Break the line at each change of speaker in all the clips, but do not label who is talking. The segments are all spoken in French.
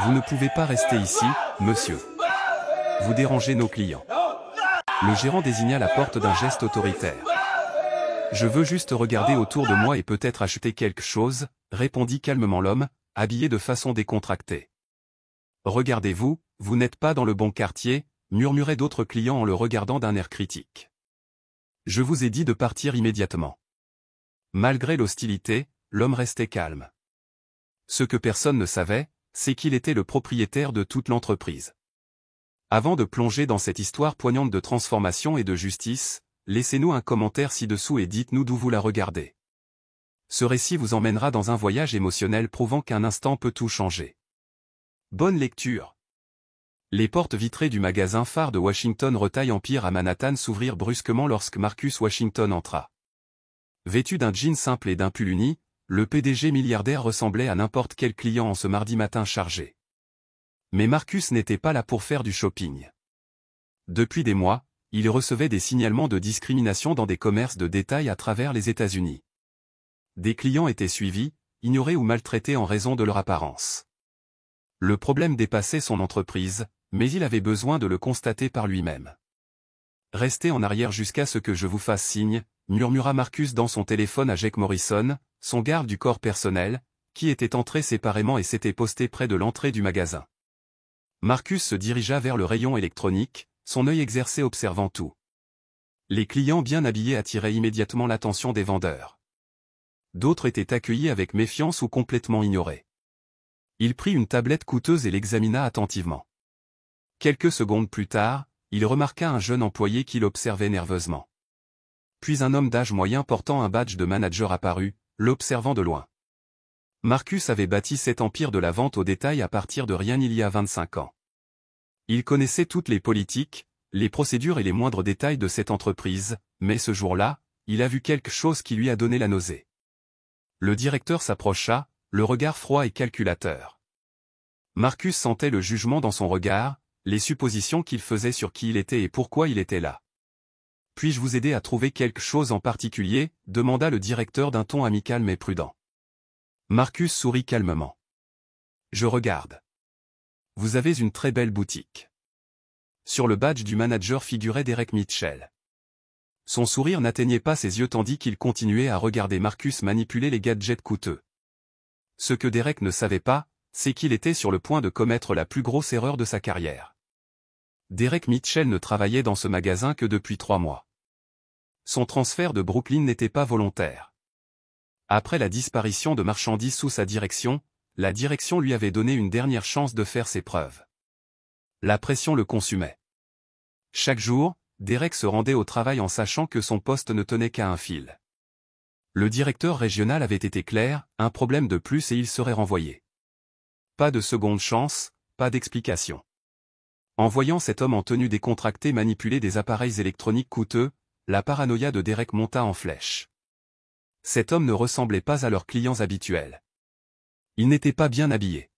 Vous ne pouvez pas rester ici, monsieur. Vous dérangez nos clients. Le gérant désigna la porte d'un geste autoritaire. Je veux juste regarder autour de moi et peut-être acheter quelque chose, répondit calmement l'homme, habillé de façon décontractée. Regardez-vous, vous n'êtes pas dans le bon quartier, murmuraient d'autres clients en le regardant d'un air critique. Je vous ai dit de partir immédiatement. Malgré l'hostilité, l'homme restait calme. Ce que personne ne savait, c'est qu'il était le propriétaire de toute l'entreprise. Avant de plonger dans cette histoire poignante de transformation et de justice, laissez-nous un commentaire ci-dessous et dites-nous d'où vous la regardez. Ce récit vous emmènera dans un voyage émotionnel prouvant qu'un instant peut tout changer. Bonne lecture. Les portes vitrées du magasin phare de Washington Retail Empire à Manhattan s'ouvrirent brusquement lorsque Marcus Washington entra. Vêtu d'un jean simple et d'un pull uni, le PDG milliardaire ressemblait à n'importe quel client en ce mardi matin chargé. Mais Marcus n'était pas là pour faire du shopping. Depuis des mois, il recevait des signalements de discrimination dans des commerces de détail à travers les États-Unis. Des clients étaient suivis, ignorés ou maltraités en raison de leur apparence. Le problème dépassait son entreprise, mais il avait besoin de le constater par lui-même. « Restez en arrière jusqu'à ce que je vous fasse signe », murmura Marcus dans son téléphone à Jake Morrison, son garde du corps personnel, qui était entré séparément et s'était posté près de l'entrée du magasin. Marcus se dirigea vers le rayon électronique, son œil exercé observant tout. Les clients bien habillés attiraient immédiatement l'attention des vendeurs. D'autres étaient accueillis avec méfiance ou complètement ignorés. Il prit une tablette coûteuse et l'examina attentivement. Quelques secondes plus tard, il remarqua un jeune employé qui l'observait nerveusement. Puis un homme d'âge moyen portant un badge de manager apparut, l'observant de loin. Marcus avait bâti cet empire de la vente au détail à partir de rien il y a 25 ans. Il connaissait toutes les politiques, les procédures et les moindres détails de cette entreprise, mais ce jour-là, il a vu quelque chose qui lui a donné la nausée. Le directeur s'approcha, le regard froid et calculateur. Marcus sentait le jugement dans son regard, les suppositions qu'il faisait sur qui il était et pourquoi il était là. « Puis-je vous aider à trouver quelque chose en particulier » demanda le directeur d'un ton amical mais prudent. Marcus sourit calmement. « Je regarde. Vous avez une très belle boutique. » Sur le badge du manager figurait Derek Mitchell. Son sourire n'atteignait pas ses yeux tandis qu'il continuait à regarder Marcus manipuler les gadgets coûteux. Ce que Derek ne savait pas, c'est qu'il était sur le point de commettre la plus grosse erreur de sa carrière. Derek Mitchell ne travaillait dans ce magasin que depuis 3 mois. Son transfert de Brooklyn n'était pas volontaire. Après la disparition de marchandises sous sa direction, la direction lui avait donné une dernière chance de faire ses preuves. La pression le consumait. Chaque jour, Derek se rendait au travail en sachant que son poste ne tenait qu'à un fil. Le directeur régional avait été clair, un problème de plus et il serait renvoyé. Pas de seconde chance, pas d'explication. En voyant cet homme en tenue décontractée manipuler des appareils électroniques coûteux, la paranoïa de Derek monta en flèche. Cet homme ne ressemblait pas à leurs clients habituels. Il n'était pas bien habillé.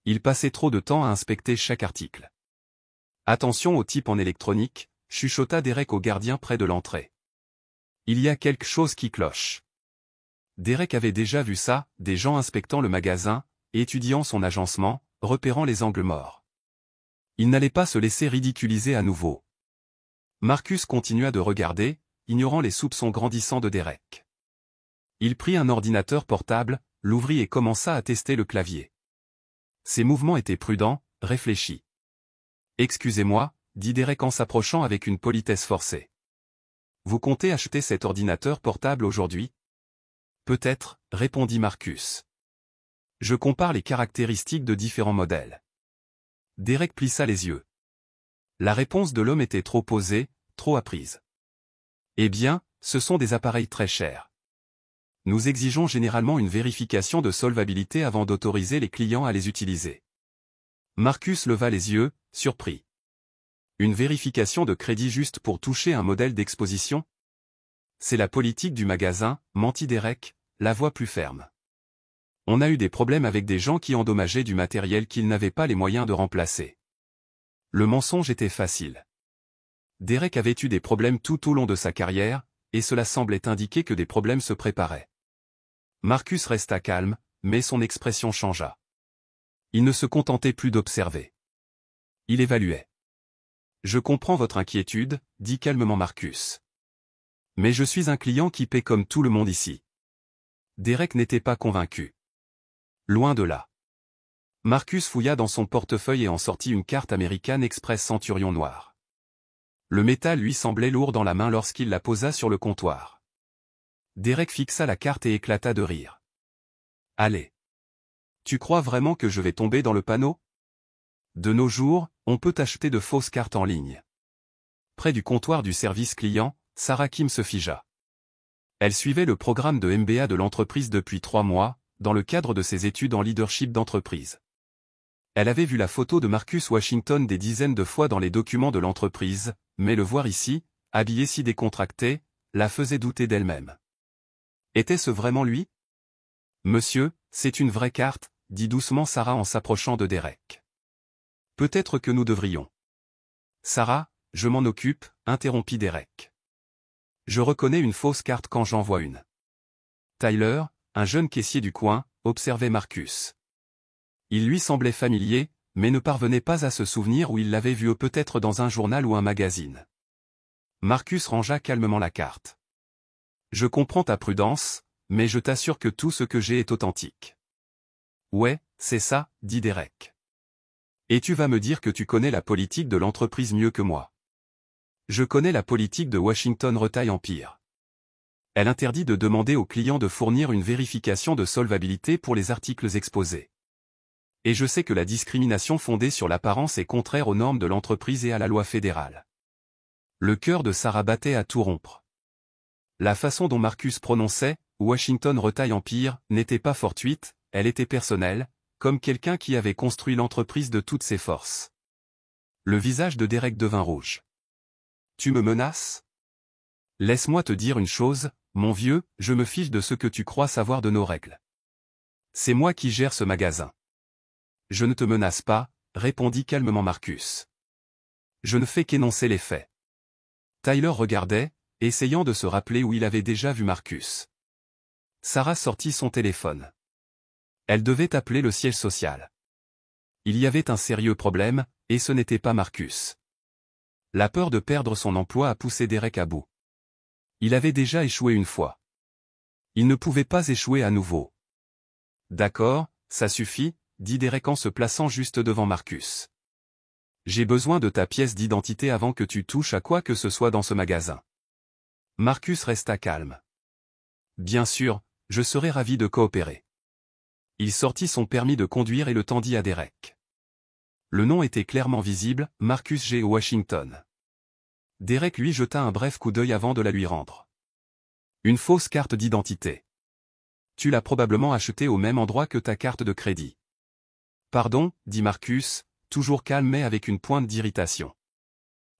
Il passait trop de temps à inspecter chaque article. Attention au type en électronique, chuchota Derek au gardien près de l'entrée. Il y a quelque chose qui cloche. Derek avait déjà vu ça, des gens inspectant le magasin, étudiant son agencement, repérant les angles morts. Il n'allait pas se laisser ridiculiser à nouveau. Marcus continua de regarder, ignorant les soupçons grandissants de Derek. Il prit un ordinateur portable, l'ouvrit et commença à tester le clavier. Ses mouvements étaient prudents, réfléchis. « Excusez-moi » dit Derek en s'approchant avec une politesse forcée. « Vous comptez acheter cet ordinateur portable aujourd'hui ?»« Peut-être » répondit Marcus. « Je compare les caractéristiques de différents modèles. » Derek plissa les yeux. La réponse de l'homme était trop posée, trop apprise. « Eh bien, ce sont des appareils très chers. Nous exigeons généralement une vérification de solvabilité avant d'autoriser les clients à les utiliser. » Marcus leva les yeux, surpris. Une vérification de crédit juste pour toucher un modèle d'exposition? C'est la politique du magasin, mentit Derek, la voix plus ferme. On a eu des problèmes avec des gens qui endommageaient du matériel qu'ils n'avaient pas les moyens de remplacer. Le mensonge était facile. Derek avait eu des problèmes tout au long de sa carrière, et cela semblait indiquer que des problèmes se préparaient. Marcus resta calme, mais son expression changea. Il ne se contentait plus d'observer. Il évaluait. Je comprends votre inquiétude, dit calmement Marcus. Mais je suis un client qui paie comme tout le monde ici. Derek n'était pas convaincu. Loin de là. Marcus fouilla dans son portefeuille et en sortit une carte American Express Centurion noire. Le métal lui semblait lourd dans la main lorsqu'il la posa sur le comptoir. Derek fixa la carte et éclata de rire. Allez. Tu crois vraiment que je vais tomber dans le panneau? De nos jours, on peut acheter de fausses cartes en ligne. Près du comptoir du service client, Sarah Kim se figea. Elle suivait le programme de MBA de l'entreprise depuis 3 mois, dans le cadre de ses études en leadership d'entreprise. Elle avait vu la photo de Marcus Washington des dizaines de fois dans les documents de l'entreprise, mais le voir ici, habillé si décontracté, la faisait douter d'elle-même. Était-ce vraiment lui? Monsieur, c'est une vraie carte, dit doucement Sarah en s'approchant de Derek. Peut-être que nous devrions. Sarah, je m'en occupe, interrompit Derek. Je reconnais une fausse carte quand j'en vois une. Tyler, un jeune caissier du coin, observait Marcus. Il lui semblait familier, mais ne parvenait pas à se souvenir où il l'avait vu peut-être dans un journal ou un magazine. Marcus rangea calmement la carte. Je comprends ta prudence, mais je t'assure que tout ce que j'ai est authentique. Ouais, c'est ça, dit Derek. Et tu vas me dire que tu connais la politique de l'entreprise mieux que moi. Je connais la politique de Washington Retail Empire. Elle interdit de demander aux clients de fournir une vérification de solvabilité pour les articles exposés. Et je sais que la discrimination fondée sur l'apparence est contraire aux normes de l'entreprise et à la loi fédérale. Le cœur de Sarah battait à tout rompre. La façon dont Marcus prononçait « Washington Retail Empire » n'était pas fortuite, elle était personnelle, comme quelqu'un qui avait construit l'entreprise de toutes ses forces. Le visage de Derek devint rouge. « Tu me menaces? Laisse-moi te dire une chose, mon vieux, je me fiche de ce que tu crois savoir de nos règles. C'est moi qui gère ce magasin. » Je ne te menace pas, répondit calmement Marcus. Je ne fais qu'énoncer les faits. Tyler regardait, essayant de se rappeler où il avait déjà vu Marcus. Sarah sortit son téléphone. Elle devait appeler le siège social. Il y avait un sérieux problème, et ce n'était pas Marcus. La peur de perdre son emploi a poussé Derek à bout. Il avait déjà échoué une fois. Il ne pouvait pas échouer à nouveau. D'accord, ça suffit, dit Derek en se plaçant juste devant Marcus. J'ai besoin de ta pièce d'identité avant que tu touches à quoi que ce soit dans ce magasin. Marcus resta calme. Bien sûr, je serai ravi de coopérer. Il sortit son permis de conduire et le tendit à Derek. Le nom était clairement visible, Marcus G. Washington. Derek lui jeta un bref coup d'œil avant de la lui rendre. Une fausse carte d'identité. Tu l'as probablement achetée au même endroit que ta carte de crédit. Pardon, dit Marcus, toujours calme mais avec une pointe d'irritation.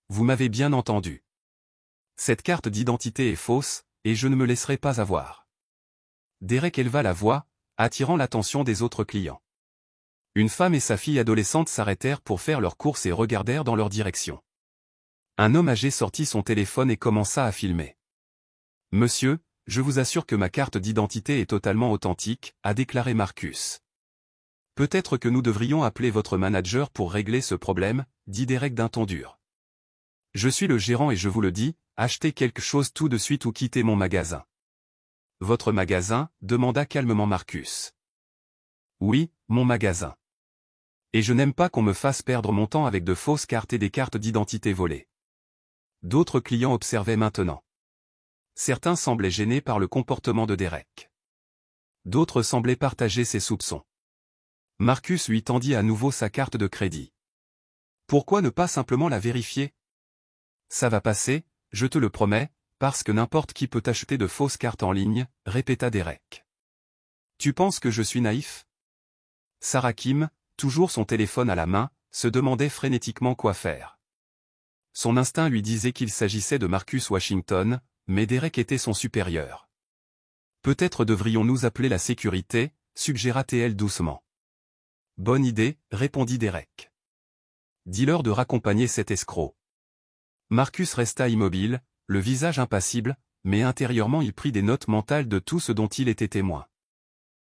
Vous m'avez bien entendu. Cette carte d'identité est fausse, et je ne me laisserai pas avoir. Derek éleva la voix, attirant l'attention des autres clients. Une femme et sa fille adolescente s'arrêtèrent pour faire leurs courses et regardèrent dans leur direction. Un homme âgé sortit son téléphone et commença à filmer. « Monsieur, je vous assure que ma carte d'identité est totalement authentique, » a déclaré Marcus. « Peut-être que nous devrions appeler votre manager pour régler ce problème, » dit Derek d'un ton dur. « Je suis le gérant et je vous le dis, achetez quelque chose tout de suite ou quittez mon magasin. » « Votre magasin » demanda calmement Marcus. « Oui, mon magasin. Et je n'aime pas qu'on me fasse perdre mon temps avec de fausses cartes et des cartes d'identité volées. » D'autres clients observaient maintenant. Certains semblaient gênés par le comportement de Derek. D'autres semblaient partager ses soupçons. Marcus lui tendit à nouveau sa carte de crédit. « Pourquoi ne pas simplement la vérifier? Ça va passer, je te le promets. Parce que n'importe qui peut acheter de fausses cartes en ligne, répéta Derek. Tu penses que je suis naïf? Sarah Kim, toujours son téléphone à la main, se demandait frénétiquement quoi faire. Son instinct lui disait qu'il s'agissait de Marcus Washington, mais Derek était son supérieur. Peut-être devrions-nous appeler la sécurité, suggéra-t-elle doucement. Bonne idée, répondit Derek. Dis-leur de raccompagner cet escroc. Marcus resta immobile, le visage impassible, mais intérieurement il prit des notes mentales de tout ce dont il était témoin.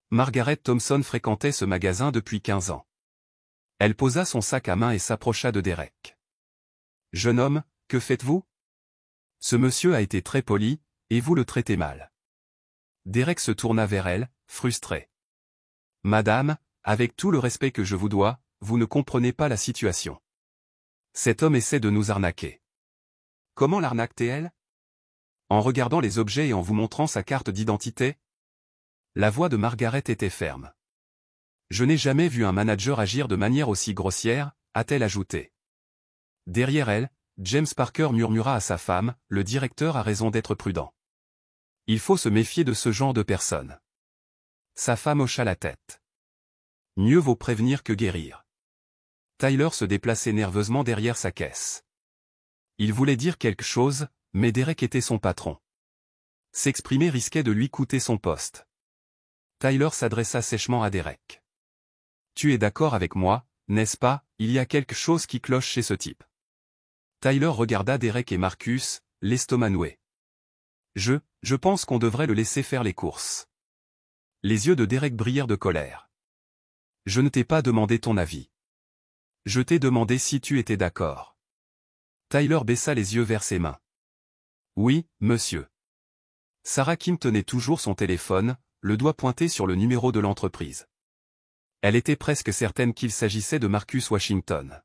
Margaret Thompson fréquentait ce magasin depuis 15 ans. Elle posa son sac à main et s'approcha de Derek. « Jeune homme, que faites-vous ? Ce monsieur a été très poli, et vous le traitez mal. » Derek se tourna vers elle, frustré. « Madame, avec tout le respect que je vous dois, vous ne comprenez pas la situation. Cet homme essaie de nous arnaquer. » « Comment l'arnaque-t-elle ? En regardant les objets et en vous montrant sa carte d'identité ?» La voix de Margaret était ferme. « Je n'ai jamais vu un manager agir de manière aussi grossière, » a-t-elle ajouté. Derrière elle, James Parker murmura à sa femme, « Le directeur a raison d'être prudent. Il faut se méfier de ce genre de personnes. » Sa femme hocha la tête. « Mieux vaut prévenir que guérir. » Tyler se déplaçait nerveusement derrière sa caisse. Il voulait dire quelque chose, mais Derek était son patron. S'exprimer risquait de lui coûter son poste. Tyler s'adressa sèchement à Derek. « Tu es d'accord avec moi, n'est-ce pas, il y a quelque chose qui cloche chez ce type. » Tyler regarda Derek et Marcus, l'estomac noué. « Je pense qu'on devrait le laisser faire les courses. » Les yeux de Derek brillèrent de colère. « Je ne t'ai pas demandé ton avis. Je t'ai demandé si tu étais d'accord. » Tyler baissa les yeux vers ses mains. « Oui, monsieur. » Sarah Kim tenait toujours son téléphone, le doigt pointé sur le numéro de l'entreprise. Elle était presque certaine qu'il s'agissait de Marcus Washington.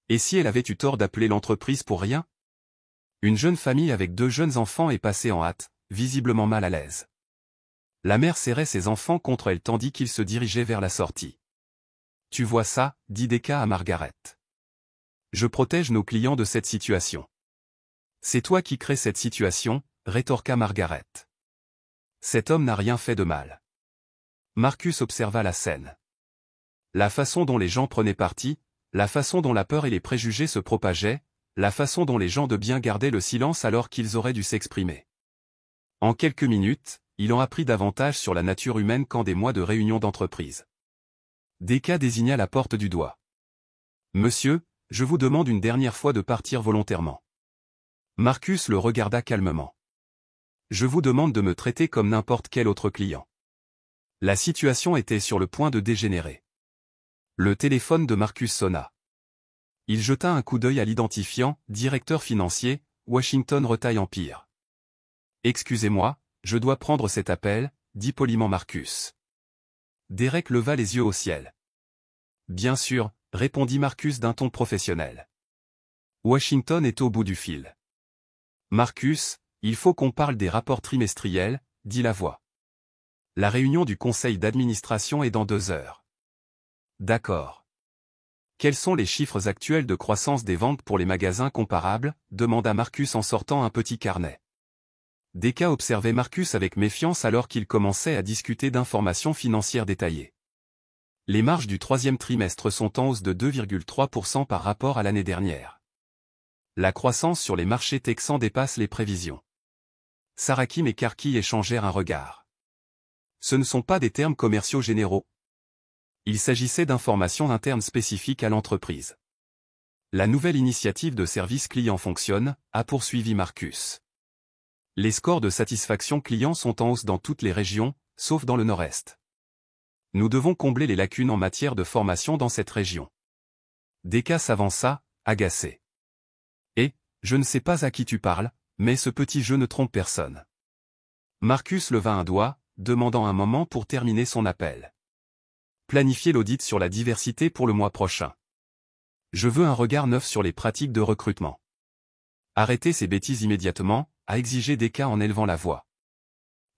Et si elle avait eu tort d'appeler l'entreprise pour rien? Une jeune famille avec 2 jeunes enfants est passée en hâte, visiblement mal à l'aise. La mère serrait ses enfants contre elle tandis qu'ils se dirigeaient vers la sortie. « Tu vois ça, » dit Decca à Margaret. « Je protège nos clients de cette situation. »« C'est toi qui crées cette situation, » rétorqua Margaret. « Cet homme n'a rien fait de mal. » Marcus observa la scène. La façon dont les gens prenaient parti, la façon dont la peur et les préjugés se propageaient, la façon dont les gens de bien gardaient le silence alors qu'ils auraient dû s'exprimer. En quelques minutes, il en apprit davantage sur la nature humaine qu'en des mois de réunions d'entreprise. Decca désigna la porte du doigt. « Monsieur, je vous demande une dernière fois de partir volontairement. » Marcus le regarda calmement. « Je vous demande de me traiter comme n'importe quel autre client. » La situation était sur le point de dégénérer. Le téléphone de Marcus sonna. Il jeta un coup d'œil à l'identifiant, directeur financier, Washington Retail Empire. « Excusez-moi, je dois prendre cet appel, » dit poliment Marcus. Derek leva les yeux au ciel. « Bien sûr, » répondit Marcus d'un ton professionnel. « Washington est au bout du fil. »« Marcus, il faut qu'on parle des rapports trimestriels, » dit la voix. « La réunion du conseil d'administration est dans 2 heures. »« D'accord. » « Quels sont les chiffres actuels de croissance des ventes pour les magasins comparables ?» demanda Marcus en sortant un petit carnet. Decca observait Marcus avec méfiance alors qu'il commençait à discuter d'informations financières détaillées. Les marges du 3e trimestre sont en hausse de 2,3% par rapport à l'année dernière. La croissance sur les marchés texans dépasse les prévisions. Sarah Kim et Karki échangèrent un regard. Ce ne sont pas des termes commerciaux généraux. Il s'agissait d'informations internes spécifiques à l'entreprise. La nouvelle initiative de service client fonctionne, a poursuivi Marcus. Les scores de satisfaction client sont en hausse dans toutes les régions, sauf dans le Nord-Est. Nous devons combler les lacunes en matière de formation dans cette région. Decca s'avança, agacé. Et, je ne sais pas à qui tu parles, mais ce petit jeu ne trompe personne. Marcus leva un doigt, demandant un moment pour terminer son appel. Planifier l'audit sur la diversité pour le mois prochain. Je veux un regard neuf sur les pratiques de recrutement. Arrêtez ces bêtises immédiatement, a exigé Decca en élevant la voix.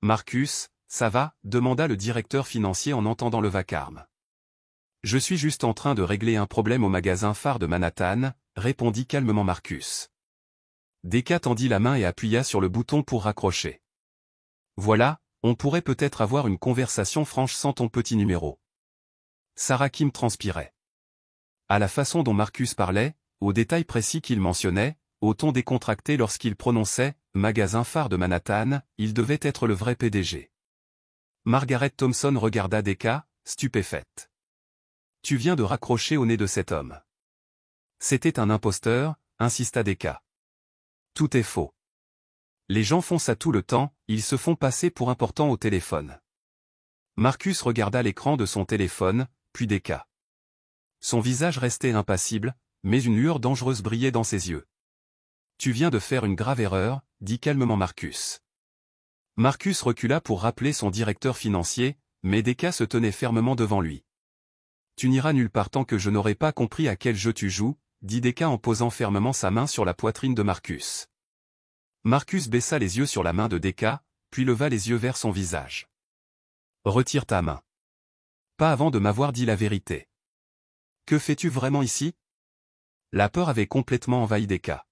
Marcus, ça va, demanda le directeur financier en entendant le vacarme. Je suis juste en train de régler un problème au magasin phare de Manhattan, répondit calmement Marcus. Decca tendit la main et appuya sur le bouton pour raccrocher. Voilà, on pourrait peut-être avoir une conversation franche sans ton petit numéro. Sarah Kim transpirait. À la façon dont Marcus parlait, aux détails précis qu'il mentionnait, au ton décontracté lorsqu'il prononçait « magasin phare de Manhattan », il devait être le vrai PDG. Margaret Thompson regarda Decca, stupéfaite. « Tu viens de raccrocher au nez de cet homme. » « C'était un imposteur, » insista Decca. « Tout est faux. Les gens font ça tout le temps, ils se font passer pour importants au téléphone. » Marcus regarda l'écran de son téléphone, puis Decca. Son visage restait impassible, mais une lueur dangereuse brillait dans ses yeux. « Tu viens de faire une grave erreur, » dit calmement Marcus. Marcus recula pour rappeler son directeur financier, mais Decca se tenait fermement devant lui. « Tu n'iras nulle part tant que je n'aurai pas compris à quel jeu tu joues, » dit Decca en posant fermement sa main sur la poitrine de Marcus. Marcus baissa les yeux sur la main de Decca, puis leva les yeux vers son visage. « Retire ta main. Pas avant de m'avoir dit la vérité. Que fais-tu vraiment ici ?» La peur avait complètement envahi Decca.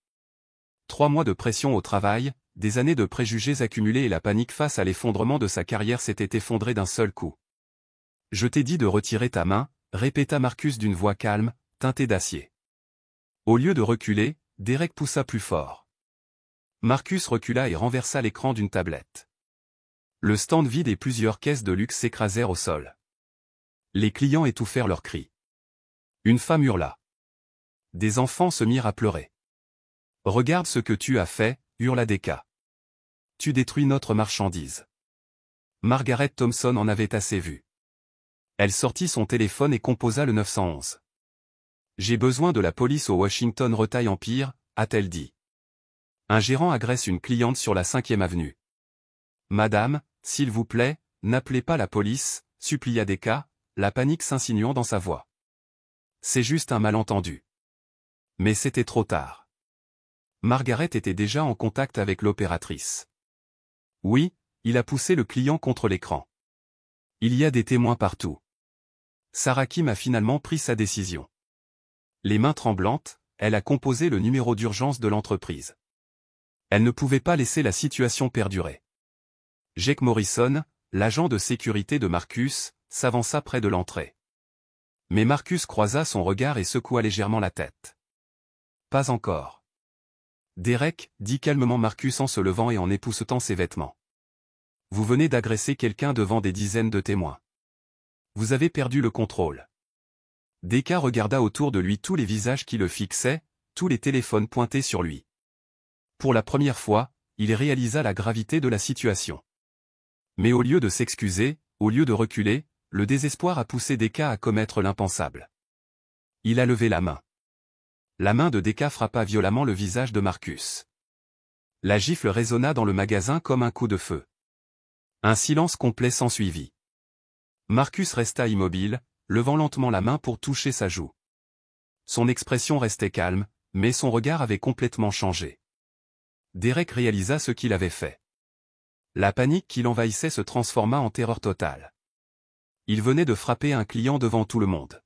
3 mois de pression au travail, des années de préjugés accumulés et la panique face à l'effondrement de sa carrière s'étaient effondrés d'un seul coup. « Je t'ai dit de retirer ta main, » répéta Marcus d'une voix calme, teintée d'acier. Au lieu de reculer, Derek poussa plus fort. Marcus recula et renversa l'écran d'une tablette. Le stand vide et plusieurs caisses de luxe s'écrasèrent au sol. Les clients étouffèrent leurs cris. Une femme hurla. Des enfants se mirent à pleurer. « Regarde ce que tu as fait » hurla Decca. « Tu détruis notre marchandise. » Margaret Thompson en avait assez vu. Elle sortit son téléphone et composa le 911. « J'ai besoin de la police au Washington Retail Empire, » a-t-elle dit. Un gérant agresse une cliente sur la 5e avenue. « Madame, s'il vous plaît, n'appelez pas la police, » supplia Decca, la panique s'insinuant dans sa voix. « C'est juste un malentendu. » Mais c'était trop tard. Margaret était déjà en contact avec l'opératrice. Oui, il a poussé le client contre l'écran. Il y a des témoins partout. Sarah Kim a finalement pris sa décision. Les mains tremblantes, elle a composé le numéro d'urgence de l'entreprise. Elle ne pouvait pas laisser la situation perdurer. Jake Morrison, l'agent de sécurité de Marcus, s'avança près de l'entrée. Mais Marcus croisa son regard et secoua légèrement la tête. Pas encore. Derek, dit calmement Marcus en se levant et en époussetant ses vêtements. Vous venez d'agresser quelqu'un devant des dizaines de témoins. Vous avez perdu le contrôle. Decca regarda autour de lui tous les visages qui le fixaient, tous les téléphones pointés sur lui. Pour la première fois, il réalisa la gravité de la situation. Mais au lieu de s'excuser, au lieu de reculer, le désespoir a poussé Decca à commettre l'impensable. Il a levé la main. La main de Decca frappa violemment le visage de Marcus. La gifle résonna dans le magasin comme un coup de feu. Un silence complet s'ensuivit. Marcus resta immobile, levant lentement la main pour toucher sa joue. Son expression restait calme, mais son regard avait complètement changé. Derek réalisa ce qu'il avait fait. La panique qui l'envahissait se transforma en terreur totale. Il venait de frapper un client devant tout le monde.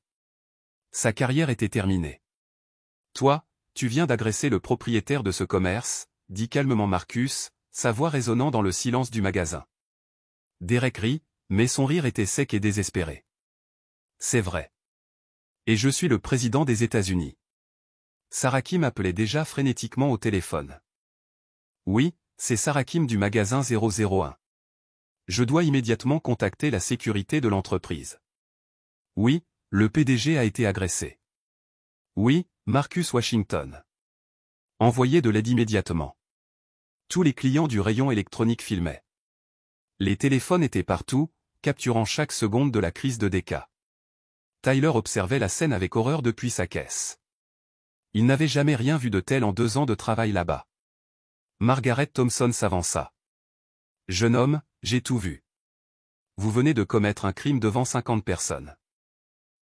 Sa carrière était terminée. « Toi, tu viens d'agresser le propriétaire de ce commerce » dit calmement Marcus, sa voix résonnant dans le silence du magasin. Derek rit, mais son rire était sec et désespéré. « C'est vrai. Et je suis le président des États-Unis. » Sarah Kim appelait déjà frénétiquement au téléphone. « Oui, c'est Sarah Kim du magasin 001. Je dois immédiatement contacter la sécurité de l'entreprise. Oui, le PDG a été agressé. Oui, Marcus Washington. Envoyez de l'aide immédiatement. » Tous les clients du rayon électronique filmaient. Les téléphones étaient partout, capturant chaque seconde de la crise de Decca. Tyler observait la scène avec horreur depuis sa caisse. Il n'avait jamais rien vu de tel en 2 ans de travail là-bas. Margaret Thompson s'avança. « Jeune homme, j'ai tout vu. Vous venez de commettre un crime devant 50 personnes. »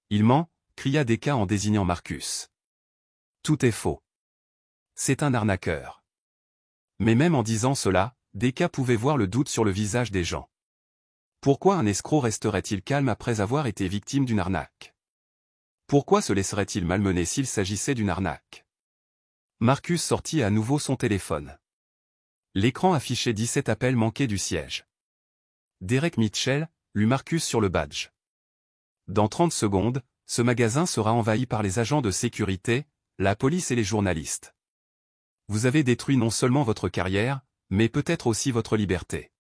« Il ment » cria Decca en désignant Marcus. « Tout est faux. C'est un arnaqueur. » Mais même en disant cela, Decca pouvait voir le doute sur le visage des gens. Pourquoi un escroc resterait-il calme après avoir été victime d'une arnaque? Pourquoi se laisserait-il malmener s'il s'agissait d'une arnaque? Marcus sortit à nouveau son téléphone. L'écran affichait 17 appels manqués du siège. Derek Mitchell, lut Marcus sur le badge. Dans 30 secondes, ce magasin sera envahi par les agents de sécurité, la police et les journalistes. Vous avez détruit non seulement votre carrière, mais peut-être aussi votre liberté.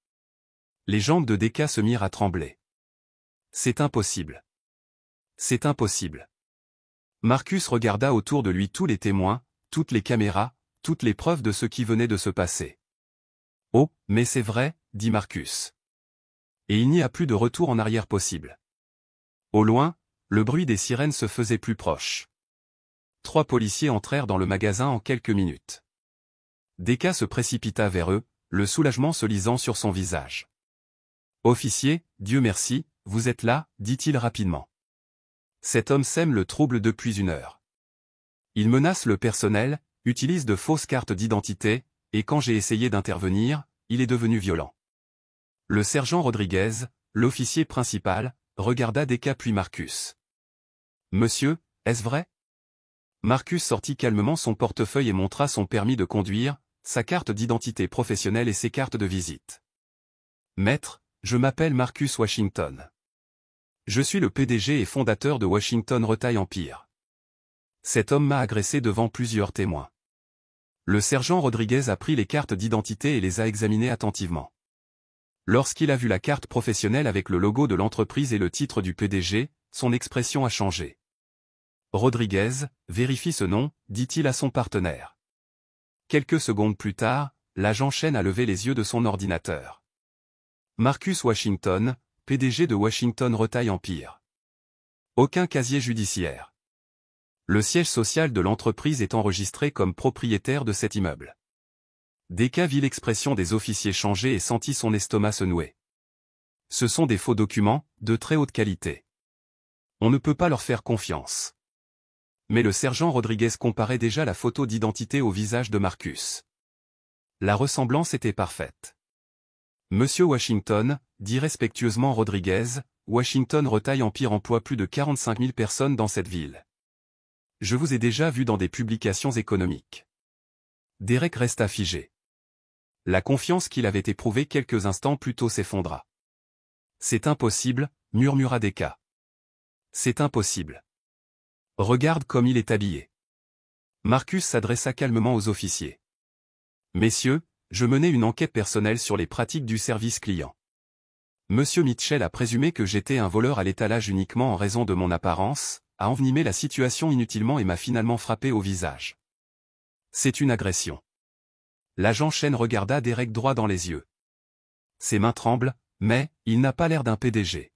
Les jambes de Decca se mirent à trembler. C'est impossible. C'est impossible. Marcus regarda autour de lui tous les témoins, toutes les caméras, toutes les preuves de ce qui venait de se passer. Oh, mais c'est vrai, dit Marcus. Et il n'y a plus de retour en arrière possible. Au loin, Le bruit des sirènes se faisait plus proche. 3 policiers entrèrent dans le magasin en quelques minutes. Deka se précipita vers eux, le soulagement se lisant sur son visage. « Officier, Dieu merci, vous êtes là, dit-il rapidement. Cet homme sème le trouble depuis 1 heure. Il menace le personnel, utilise de fausses cartes d'identité, et quand j'ai essayé d'intervenir, il est devenu violent. » Le sergent Rodriguez, l'officier principal, regarda Deka puis Marcus. « Monsieur, est-ce vrai ?» Marcus sortit calmement son portefeuille et montra son permis de conduire, sa carte d'identité professionnelle et ses cartes de visite. « Maître, je m'appelle Marcus Washington. Je suis le PDG et fondateur de Washington Retail Empire. Cet homme m'a agressé devant plusieurs témoins. » Le sergent Rodriguez a pris les cartes d'identité et les a examinées attentivement. Lorsqu'il a vu la carte professionnelle avec le logo de l'entreprise et le titre du PDG, son expression a changé. « Rodriguez, vérifie ce nom, dit-il à son partenaire. Quelques secondes plus tard, l'agent Chen a levé les yeux de son ordinateur. Marcus Washington, PDG de Washington Retail Empire. Aucun casier judiciaire. Le siège social de l'entreprise est enregistré comme propriétaire de cet immeuble. Deka vit l'expression des officiers changer et sentit son estomac se nouer. Ce sont des faux documents, de très haute qualité. On ne peut pas leur faire confiance. Mais le sergent Rodriguez comparait déjà la photo d'identité au visage de Marcus. La ressemblance était parfaite. Monsieur Washington, dit respectueusement Rodriguez, Washington Retail Empire emploie plus de 45 000 personnes dans cette ville. Je vous ai déjà vu dans des publications économiques. Derek resta figé. La confiance qu'il avait éprouvée quelques instants plus tôt s'effondra. C'est impossible, murmura Deka. C'est impossible. Regarde comme il est habillé. Marcus s'adressa calmement aux officiers. Messieurs, je menais une enquête personnelle sur les pratiques du service client. Monsieur Mitchell a présumé que j'étais un voleur à l'étalage uniquement en raison de mon apparence, a envenimé la situation inutilement et m'a finalement frappé au visage. C'est une agression. L'agent Chen regarda Derek droit dans les yeux. Ses mains tremblent, mais, il n'a pas l'air d'un PDG.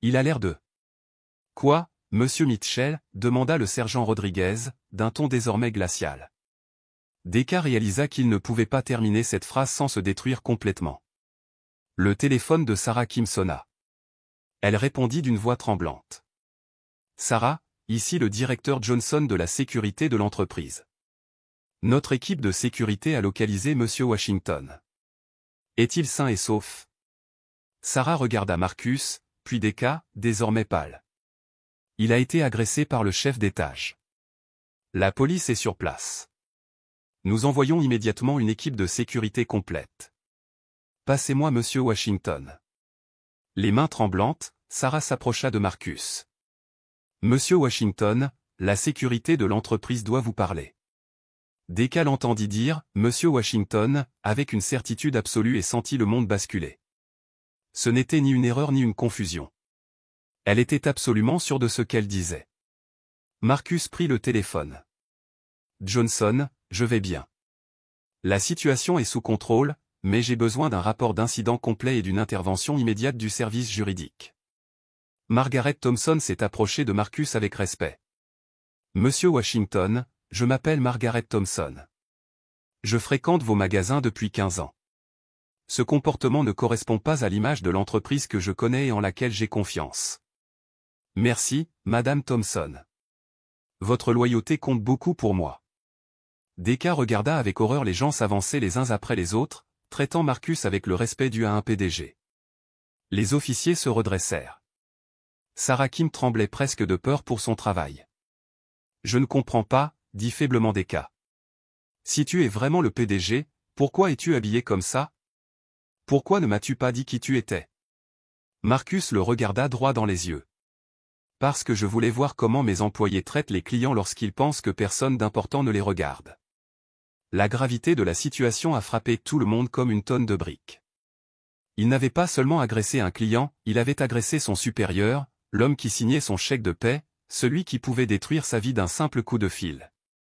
Il a l'air de... Quoi, Monsieur Mitchell, demanda le sergent Rodriguez, d'un ton désormais glacial. Deka réalisa qu'il ne pouvait pas terminer cette phrase sans se détruire complètement. Le téléphone de Sarah Kim sonna. Elle répondit d'une voix tremblante. Sarah, ici le directeur Johnson de la sécurité de l'entreprise. Notre équipe de sécurité a localisé Monsieur Washington. Est-il sain et sauf? Sarah regarda Marcus, puis Deka, désormais pâle. Il a été agressé par le chef d'étage. La police est sur place. Nous envoyons immédiatement une équipe de sécurité complète. Passez-moi Monsieur Washington. Les mains tremblantes, Sarah s'approcha de Marcus. Monsieur Washington, la sécurité de l'entreprise doit vous parler. Deka l'entendit dire « Monsieur Washington » avec une certitude absolue et sentit le monde basculer. Ce n'était ni une erreur ni une confusion. Elle était absolument sûre de ce qu'elle disait. Marcus prit le téléphone. « Johnson, je vais bien. La situation est sous contrôle, mais j'ai besoin d'un rapport d'incident complet et d'une intervention immédiate du service juridique. » Margaret Thompson s'est approchée de Marcus avec respect. « Monsieur Washington, je m'appelle Margaret Thompson. Je fréquente vos magasins depuis 15 ans. Ce comportement ne correspond pas à l'image de l'entreprise que je connais et en laquelle j'ai confiance. Merci, Madame Thompson. Votre loyauté compte beaucoup pour moi. » Deka regarda avec horreur les gens s'avancer les uns après les autres, traitant Marcus avec le respect dû à un PDG. Les officiers se redressèrent. Sarah Kim tremblait presque de peur pour son travail. « Je ne comprends pas, » dit faiblement Deka. « Si tu es vraiment le PDG, pourquoi es-tu habillé comme ça? Pourquoi ne m'as-tu pas dit qui tu étais? » Marcus le regarda droit dans les yeux. « Parce que je voulais voir comment mes employés traitent les clients lorsqu'ils pensent que personne d'important ne les regarde. » La gravité de la situation a frappé tout le monde comme une tonne de briques. Il n'avait pas seulement agressé un client, il avait agressé son supérieur, l'homme qui signait son chèque de paie, celui qui pouvait détruire sa vie d'un simple coup de fil.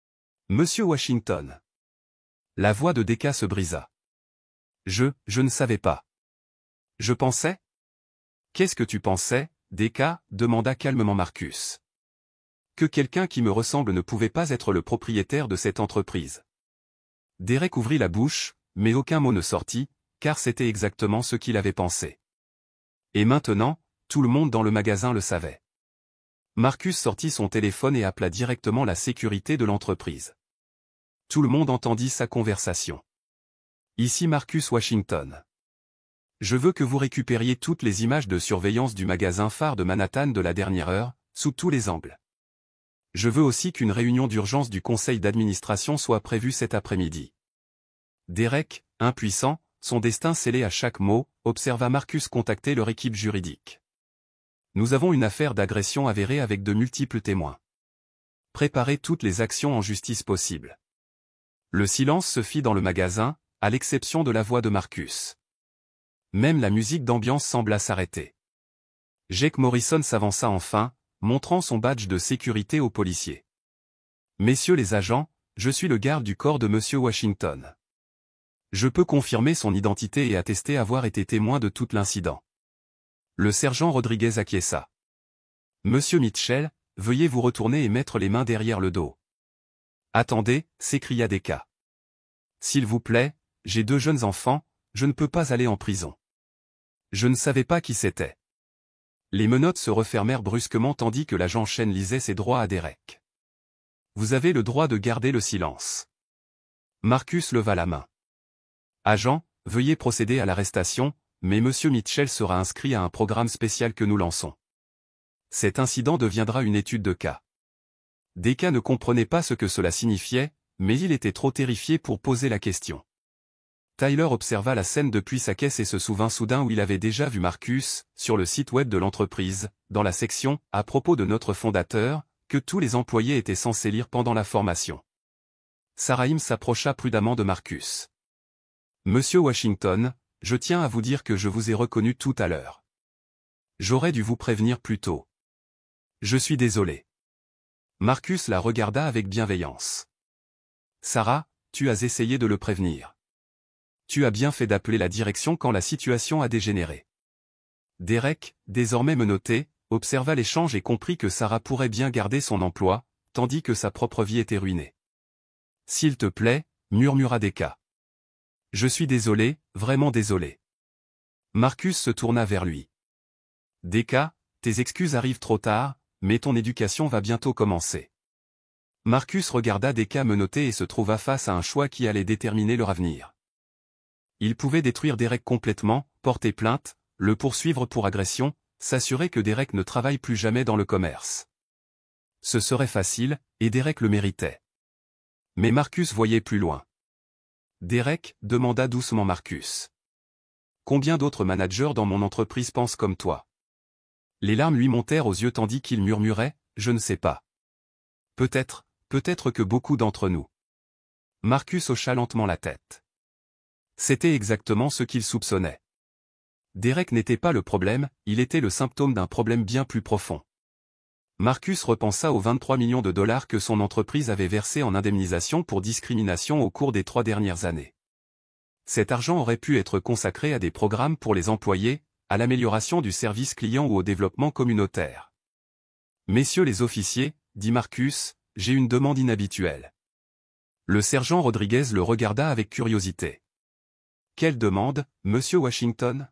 « Monsieur Washington. » La voix de Deka se brisa. « Je ne savais pas. Je pensais. » « Qu'est-ce que tu pensais ?» Deka, demanda calmement Marcus. Que quelqu'un qui me ressemble ne pouvait pas être le propriétaire de cette entreprise. Derek ouvrit la bouche, mais aucun mot ne sortit, car c'était exactement ce qu'il avait pensé. Et maintenant, tout le monde dans le magasin le savait. Marcus sortit son téléphone et appela directement la sécurité de l'entreprise. Tout le monde entendit sa conversation. Ici Marcus Washington. Je veux que vous récupériez toutes les images de surveillance du magasin phare de Manhattan de la dernière heure, sous tous les angles. Je veux aussi qu'une réunion d'urgence du conseil d'administration soit prévue cet après-midi. Derek, impuissant, son destin scellé à chaque mot, observa Marcus contacter leur équipe juridique. Nous avons une affaire d'agression avérée avec de multiples témoins. Préparez toutes les actions en justice possibles. Le silence se fit dans le magasin, à l'exception de la voix de Marcus. Même la musique d'ambiance sembla s'arrêter. Jake Morrison s'avança enfin, montrant son badge de sécurité aux policiers. Messieurs les agents, je suis le garde du corps de Monsieur Washington. Je peux confirmer son identité et attester avoir été témoin de tout l'incident. Le sergent Rodriguez acquiesça. Monsieur Mitchell, veuillez vous retourner et mettre les mains derrière le dos. Attendez, s'écria Deka. S'il vous plaît, j'ai 2 jeunes enfants, je ne peux pas aller en prison. Je ne savais pas qui c'était. Les menottes se refermèrent brusquement tandis que l'agent Chen lisait ses droits à Derek. Vous avez le droit de garder le silence. Marcus leva la main. Agent, veuillez procéder à l'arrestation, mais Monsieur Mitchell sera inscrit à un programme spécial que nous lançons. Cet incident deviendra une étude de cas. Deka ne comprenait pas ce que cela signifiait, mais il était trop terrifié pour poser la question. Tyler observa la scène depuis sa caisse et se souvint soudain où il avait déjà vu Marcus, sur le site web de l'entreprise, dans la section « À propos de notre fondateur », que tous les employés étaient censés lire pendant la formation. Sarahim s'approcha prudemment de Marcus. « Monsieur Washington, je tiens à vous dire que je vous ai reconnu tout à l'heure. J'aurais dû vous prévenir plus tôt. Je suis désolé. » Marcus la regarda avec bienveillance. « Sarah, tu as essayé de le prévenir. Tu as bien fait d'appeler la direction quand la situation a dégénéré. » Derek, désormais menotté, observa l'échange et comprit que Sarah pourrait bien garder son emploi, tandis que sa propre vie était ruinée. « S'il te plaît, » murmura Deka. « Je suis désolé, vraiment désolé. » Marcus se tourna vers lui. « Deka, tes excuses arrivent trop tard, mais ton éducation va bientôt commencer. » Marcus regarda Deka menotté et se trouva face à un choix qui allait déterminer leur avenir. Il pouvait détruire Derek complètement, porter plainte, le poursuivre pour agression, s'assurer que Derek ne travaille plus jamais dans le commerce. Ce serait facile, et Derek le méritait. Mais Marcus voyait plus loin. « Derek, » demanda doucement Marcus. « Combien d'autres managers dans mon entreprise pensent comme toi ?» Les larmes lui montèrent aux yeux tandis qu'il murmurait « Je ne sais pas. Peut-être que beaucoup d'entre nous. » Marcus hocha lentement la tête. C'était exactement ce qu'il soupçonnait. Derek n'était pas le problème, il était le symptôme d'un problème bien plus profond. Marcus repensa aux 23 millions de dollars que son entreprise avait versés en indemnisation pour discrimination au cours des 3 dernières années. Cet argent aurait pu être consacré à des programmes pour les employés, à l'amélioration du service client ou au développement communautaire. « Messieurs les officiers, » dit Marcus, « j'ai une demande inhabituelle. » Le sergent Rodriguez le regarda avec curiosité. « Quelle demande, Monsieur Washington ? »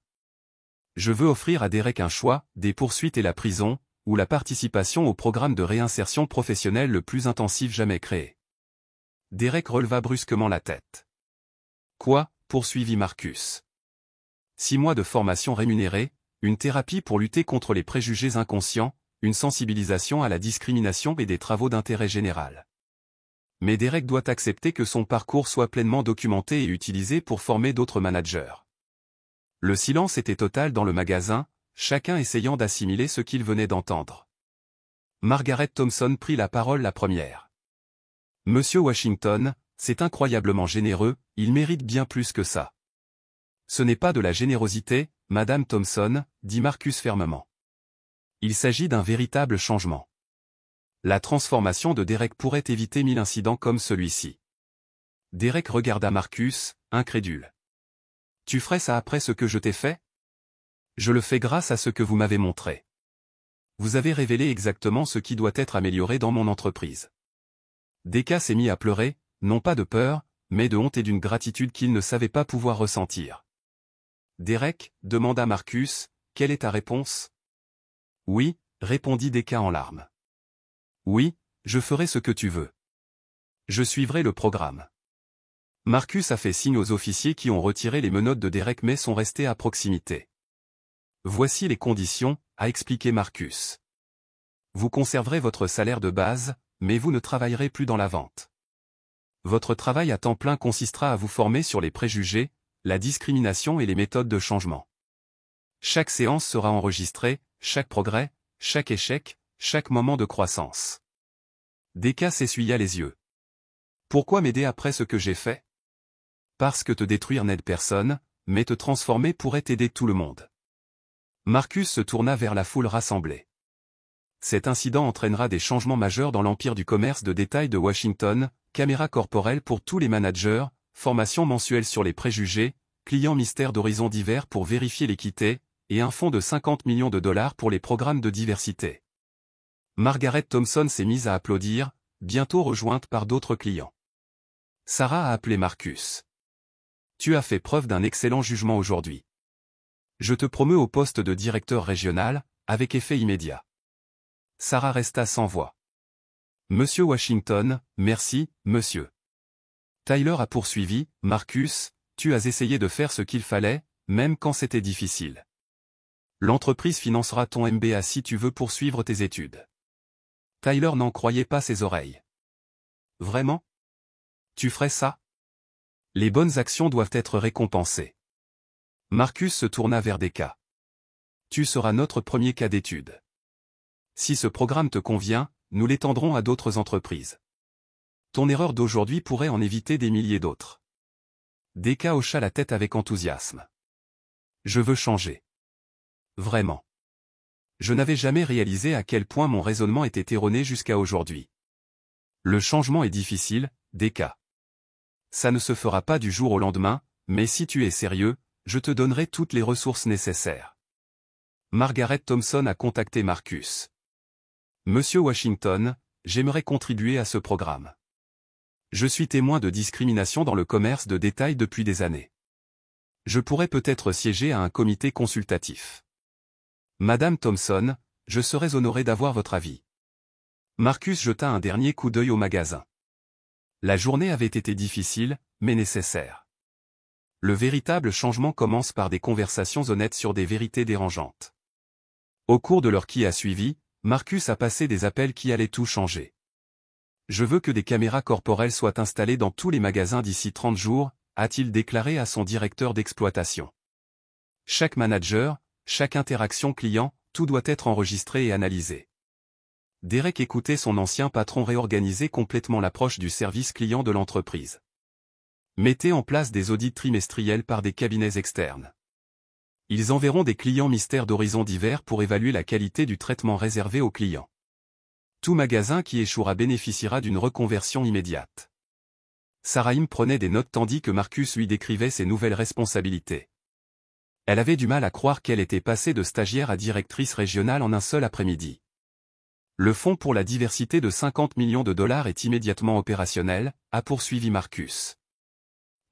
« Je veux offrir à Derek un choix, des poursuites et la prison, ou la participation au programme de réinsertion professionnelle le plus intensif jamais créé. » Derek releva brusquement la tête. « Quoi ?» poursuivit Marcus. 6 mois de formation rémunérée, une thérapie pour lutter contre les préjugés inconscients, une sensibilisation à la discrimination et des travaux d'intérêt général. Mais Derek doit accepter que son parcours soit pleinement documenté et utilisé pour former d'autres managers. Le silence était total dans le magasin, chacun essayant d'assimiler ce qu'il venait d'entendre. Margaret Thompson prit la parole la première. « Monsieur Washington, c'est incroyablement généreux, il mérite bien plus que ça. » « Ce n'est pas de la générosité, Madame Thompson, » dit Marcus fermement. « Il s'agit d'un véritable changement. La transformation de Derek pourrait éviter 1000 incidents comme celui-ci. » Derek regarda Marcus, incrédule. « Tu ferais ça après ce que je t'ai fait ? » « Je le fais grâce à ce que vous m'avez montré. vous avez révélé exactement ce qui doit être amélioré dans mon entreprise. Deka s'est mis à pleurer, non pas de peur, mais de honte et d'une gratitude qu'il ne savait pas pouvoir ressentir. Derek, demanda Marcus, quelle est ta réponse? Oui, répondit Deka en larmes. Oui, je ferai ce que tu veux. Je suivrai le programme. Marcus a fait signe aux officiers qui ont retiré les menottes de Derek mais sont restés à proximité. Voici les conditions, a expliqué Marcus. Vous conserverez votre salaire de base, mais vous ne travaillerez plus dans la vente. Votre travail à temps plein consistera à vous former sur les préjugés, la discrimination et les méthodes de changement. Chaque séance sera enregistrée, chaque progrès, chaque échec, chaque moment de croissance. Deka s'essuya les yeux. Pourquoi m'aider après ce que j'ai fait? Parce que te détruire n'aide personne, mais te transformer pourrait aider tout le monde. Marcus se tourna vers la foule rassemblée. Cet incident entraînera des changements majeurs dans l'empire du commerce de détail de Washington, caméra corporelle pour tous les managers, formation mensuelle sur les préjugés, clients mystères d'horizons divers pour vérifier l'équité, et un fonds de 50 millions de dollars pour les programmes de diversité. Margaret Thompson s'est mise à applaudir, bientôt rejointe par d'autres clients. Sarah a appelé Marcus. Tu as fait preuve d'un excellent jugement aujourd'hui. Je te promeux au poste de directeur régional, avec effet immédiat. Sarah resta sans voix. Monsieur Washington, merci, monsieur. Tyler a poursuivi, Marcus, tu as essayé de faire ce qu'il fallait, même quand c'était difficile. L'entreprise financera ton MBA si tu veux poursuivre tes études. Tyler n'en croyait pas ses oreilles. Vraiment? Tu ferais ça? Les bonnes actions doivent être récompensées. Marcus se tourna vers Deka. Tu seras notre premier cas d'étude. Si ce programme te convient, nous l'étendrons à d'autres entreprises. Ton erreur d'aujourd'hui pourrait en éviter des milliers d'autres. Deka hocha la tête avec enthousiasme. Je veux changer. Vraiment. Je n'avais jamais réalisé à quel point mon raisonnement était erroné jusqu'à aujourd'hui. Le changement est difficile, Deka. Ça ne se fera pas du jour au lendemain, mais si tu es sérieux, je te donnerai toutes les ressources nécessaires. Margaret Thompson a contacté Marcus. Monsieur Washington, j'aimerais contribuer à ce programme. Je suis témoin de discrimination dans le commerce de détail depuis des années. Je pourrais peut-être siéger à un comité consultatif. Madame Thompson, je serais honoré d'avoir votre avis. Marcus jeta un dernier coup d'œil au magasin. La journée avait été difficile, mais nécessaire. Le véritable changement commence par des conversations honnêtes sur des vérités dérangeantes. Au cours de l'heure qui a suivi, Marcus a passé des appels qui allaient tout changer. Je veux que des caméras corporelles soient installées dans tous les magasins d'ici 30 jours, a-t-il déclaré à son directeur d'exploitation. Chaque manager, chaque interaction client, tout doit être enregistré et analysé. Derek écoutait son ancien patron réorganiser complètement l'approche du service client de l'entreprise. Mettez en place des audits trimestriels par des cabinets externes. Ils enverront des clients mystères d'horizons divers pour évaluer la qualité du traitement réservé aux clients. Tout magasin qui échouera bénéficiera d'une reconversion immédiate. Sarahim prenait des notes tandis que Marcus lui décrivait ses nouvelles responsabilités. Elle avait du mal à croire qu'elle était passée de stagiaire à directrice régionale en un seul après-midi. Le fonds pour la diversité de 50 millions de dollars est immédiatement opérationnel, a poursuivi Marcus.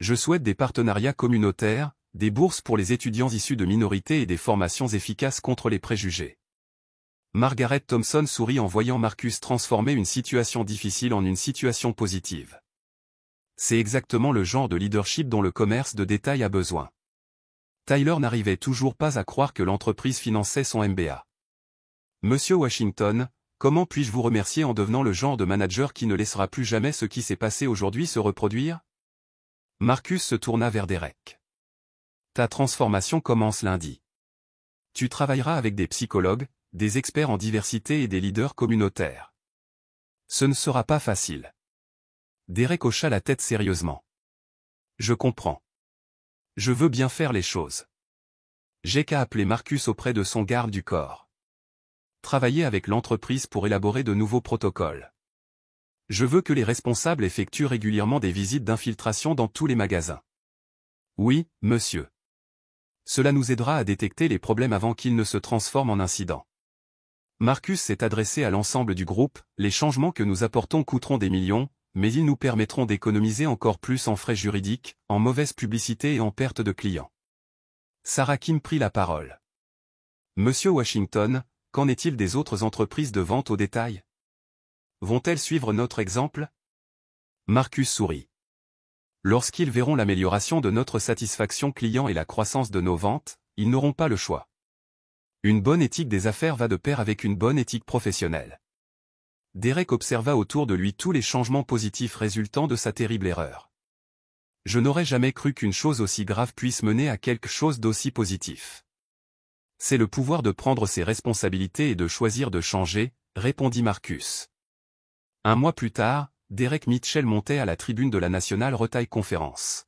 Je souhaite des partenariats communautaires, des bourses pour les étudiants issus de minorités et des formations efficaces contre les préjugés. Margaret Thompson sourit en voyant Marcus transformer une situation difficile en une situation positive. C'est exactement le genre de leadership dont le commerce de détail a besoin. Tyler n'arrivait toujours pas à croire que l'entreprise finançait son MBA. Monsieur Washington, comment puis-je vous remercier en devenant le genre de manager qui ne laissera plus jamais ce qui s'est passé aujourd'hui se reproduire? Marcus se tourna vers Derek. Ta transformation commence lundi. Tu travailleras avec des psychologues, des experts en diversité et des leaders communautaires. Ce ne sera pas facile. Derek hocha la tête sérieusement. Je comprends. Je veux bien faire les choses. J'ai qu'à appeler Marcus auprès de son garde du corps. Travailler avec l'entreprise pour élaborer de nouveaux protocoles. Je veux que les responsables effectuent régulièrement des visites d'infiltration dans tous les magasins. Oui, monsieur. Cela nous aidera à détecter les problèmes avant qu'ils ne se transforment en incidents. Marcus s'est adressé à l'ensemble du groupe, les changements que nous apportons coûteront des millions, mais ils nous permettront d'économiser encore plus en frais juridiques, en mauvaise publicité et en perte de clients. Sarah Kim prit la parole. Monsieur Washington, qu'en est-il des autres entreprises de vente au détail? Vont-elles suivre notre exemple? Marcus sourit. Lorsqu'ils verront l'amélioration de notre satisfaction client et la croissance de nos ventes, ils n'auront pas le choix. Une bonne éthique des affaires va de pair avec une bonne éthique professionnelle. Derek observa autour de lui tous les changements positifs résultant de sa terrible erreur. Je n'aurais jamais cru qu'une chose aussi grave puisse mener à quelque chose d'aussi positif. C'est le pouvoir de prendre ses responsabilités et de choisir de changer, répondit Marcus. Un mois plus tard, Derek Mitchell montait à la tribune de la National Retail Conference.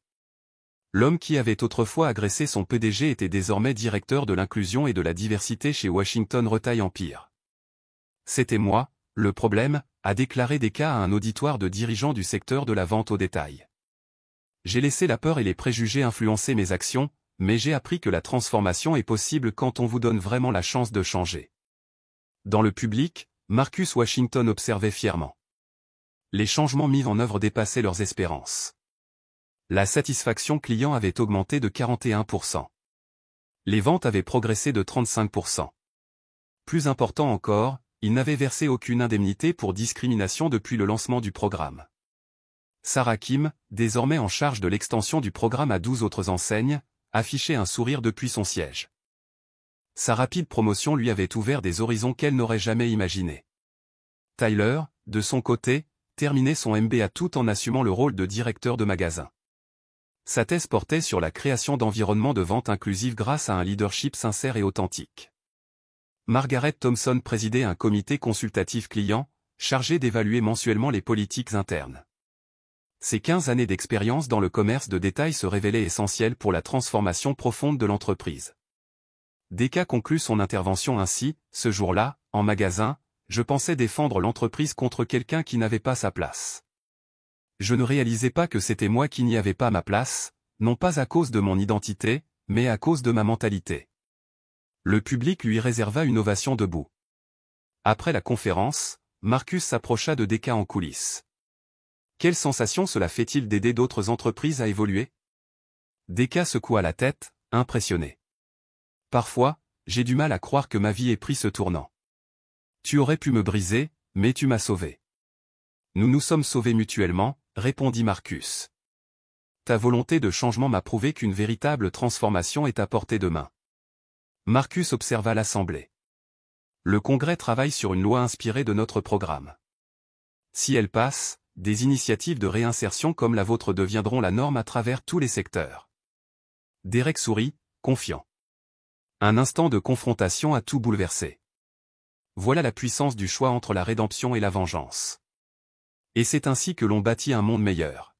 L'homme qui avait autrefois agressé son PDG était désormais directeur de l'inclusion et de la diversité chez Washington Retail Empire. C'était moi, le problème, a déclaré Deka à un auditoire de dirigeants du secteur de la vente au détail. J'ai laissé la peur et les préjugés influencer mes actions, mais j'ai appris que la transformation est possible quand on vous donne vraiment la chance de changer. Dans le public, Marcus Washington observait fièrement. Les changements mis en œuvre dépassaient leurs espérances. La satisfaction client avait augmenté de 41%. Les ventes avaient progressé de 35%. Plus important encore, ils n'avaient versé aucune indemnité pour discrimination depuis le lancement du programme. Sarah Kim, désormais en charge de l'extension du programme à 12 autres enseignes, affichait un sourire depuis son siège. Sa rapide promotion lui avait ouvert des horizons qu'elle n'aurait jamais imaginés. Tyler, de son côté, terminait son MBA tout en assumant le rôle de directeur de magasin. Sa thèse portait sur la création d'environnements de vente inclusifs grâce à un leadership sincère et authentique. Margaret Thompson présidait un comité consultatif client, chargé d'évaluer mensuellement les politiques internes. Ses 15 années d'expérience dans le commerce de détail se révélaient essentielles pour la transformation profonde de l'entreprise. Deka conclut son intervention ainsi, ce jour-là, en magasin, je pensais défendre l'entreprise contre quelqu'un qui n'avait pas sa place. Je ne réalisais pas que c'était moi qui n'y avais pas ma place, non pas à cause de mon identité, mais à cause de ma mentalité. Le public lui réserva une ovation debout. Après la conférence, Marcus s'approcha de Deka en coulisses. Quelle sensation cela fait-il d'aider d'autres entreprises à évoluer? Deka secoua la tête, impressionné. Parfois, j'ai du mal à croire que ma vie ait pris ce tournant. Tu aurais pu me briser, mais tu m'as sauvé. Nous nous sommes sauvés mutuellement, répondit Marcus. Ta volonté de changement m'a prouvé qu'une véritable transformation est à portée de main. Marcus observa l'assemblée. Le Congrès travaille sur une loi inspirée de notre programme. Si elle passe, des initiatives de réinsertion comme la vôtre deviendront la norme à travers tous les secteurs. Derek sourit, confiant. Un instant de confrontation a tout bouleversé. Voilà la puissance du choix entre la rédemption et la vengeance. Et c'est ainsi que l'on bâtit un monde meilleur.